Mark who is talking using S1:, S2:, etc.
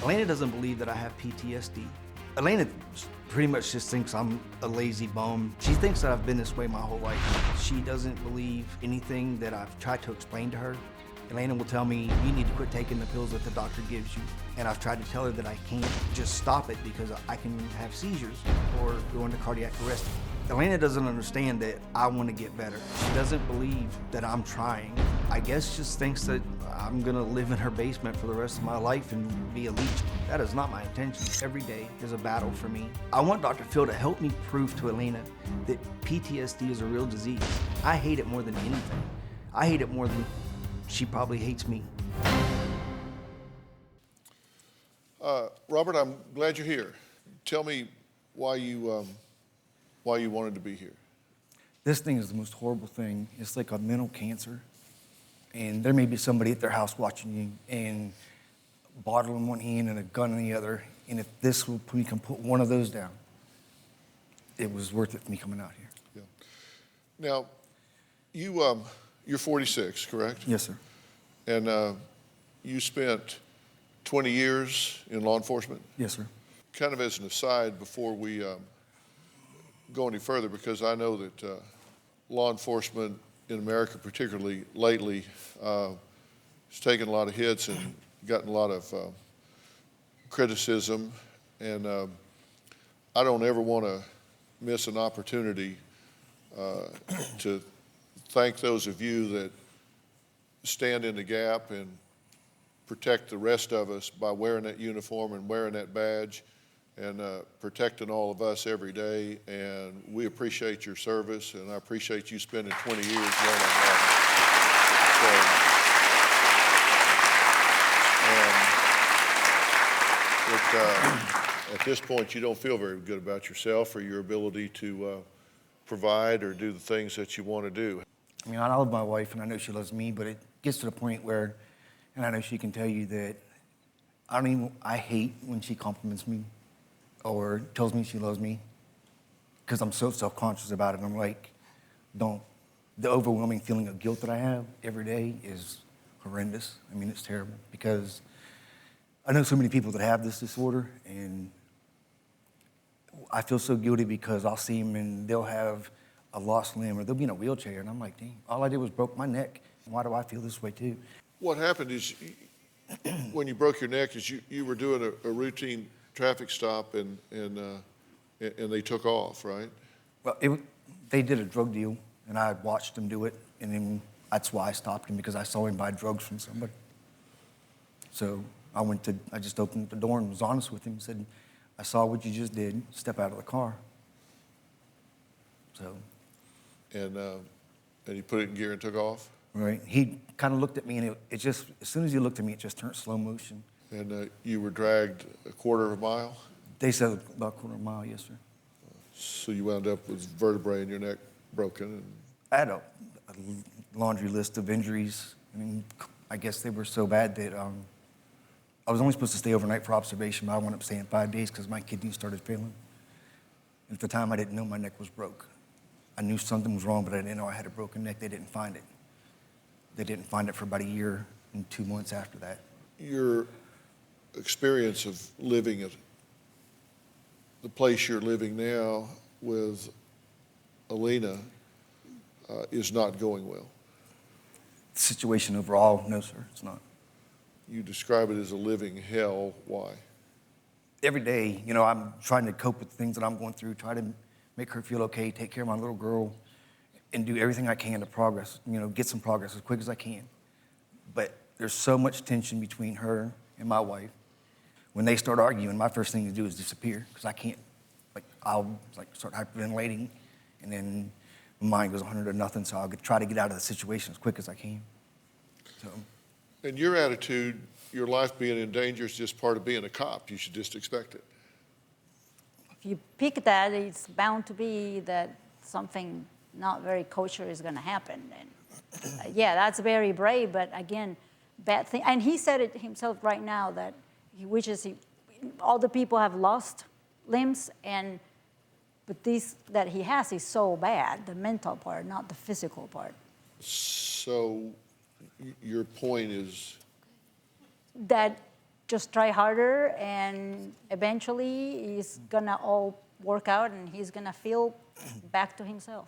S1: Elina doesn't believe that I have PTSD. Elina pretty much just thinks I'm a lazy bum. She thinks that I've been this way my whole life. She doesn't believe anything that I've tried to explain to her. Elina will tell me, you need to quit taking the pills that the doctor gives you. And I've tried to tell her that I can't just stop it because I can have seizures or go into cardiac arrest. Elina doesn't understand that I want to get better. She doesn't believe that I'm trying. I guess just thinks that I'm gonna live in her basement for the rest of my life and be a leech. That is not my intention. Every day is a battle for me. I want Dr. Phil to help me prove to Elina that PTSD is a real disease. I hate it more than anything. I hate it more than she probably hates me.
S2: Robert, I'm glad you're here. Tell me why you wanted to be here.
S3: This thing is the most horrible thing. It's like a mental cancer. And there may be somebody at their house watching you and a bottle in one hand and a gun in the other. And if this will we can put one of those down, it was worth it for me coming out here.
S2: Yeah. Now, you're 46, correct?
S3: Yes, sir.
S2: And you spent 20 years in law enforcement?
S3: Yes, sir.
S2: Kind of as an aside before we go any further, because I know that law enforcement in America, particularly lately, has taken a lot of hits and gotten a lot of criticism. And I don't ever want to miss an opportunity to thank those of you that stand in the gap and protect the rest of us by wearing that uniform and wearing that badge and protecting all of us every day. And we appreciate your service, and I appreciate you spending 20 years wearing that badge. At this point, you don't feel very good about yourself or your ability to provide or do the things that you want to do.
S3: I mean, I love my wife, and I know she loves me, but it gets to the point where, and I know she can tell you that I hate when she compliments me or tells me she loves me because I'm so self-conscious about it. I'm like, don't. The overwhelming feeling of guilt that I have every day is horrendous. I mean, it's terrible because I know so many people that have this disorder, and I feel so guilty because I'll see them and they'll have a lost limb or they'll be in a wheelchair, and I'm like, dang, all I did was broke my neck. Why do I feel this way too?
S2: What happened is when you broke your neck is you were doing a routine traffic stop and they took off, right?
S3: Well, they did a drug deal, and I watched them do it, and then that's why I stopped him, because I saw him buy drugs from somebody. So I just opened the door and was honest with him and said, I saw what you just did, step out of the car. So.
S2: And he put it in gear and took off?
S3: Right. He kind of looked at me, and it just, as soon as he looked at me, it just turned slow motion.
S2: And you were dragged a quarter of a mile?
S3: They said about a quarter of a mile, yes, sir.
S2: So you wound up with vertebrae in your neck broken? And
S3: I had a laundry list of injuries. I mean, I guess they were so bad that I was only supposed to stay overnight for observation, but I wound up staying 5 days because my kidneys started failing. And at the time, I didn't know my neck was broke. I knew something was wrong, but I didn't know I had a broken neck. They didn't find it. They didn't find it for about a year and 2 months after that.
S2: Your experience of living at the place you're living now with Elina is not going well.
S3: The situation overall, no, sir, it's not.
S2: You describe it as a living hell. Why?
S3: Every day, I'm trying to cope with the things that I'm going through, try to make her feel okay, take care of my little girl, and do everything I can to progress, get some progress as quick as I can. But there's so much tension between her and my wife. When they start arguing, my first thing to do is disappear, because I can't, I'll start hyperventilating, and then my mind goes 100 to nothing, so I'll try to get out of the situation as quick as I can. So.
S2: And your attitude, your life being in danger is just part of being a cop. You should just expect it.
S4: If you pick that, it's bound to be that something not very kosher is going to happen. And yeah, that's very brave, but again, bad thing. And he said it himself right now that he wishes all the people have lost limbs, but this that he has is so bad, the mental part, not the physical part.
S2: So your point is?
S4: That just try harder, and eventually it's gonna all work out, and he's gonna feel back to himself.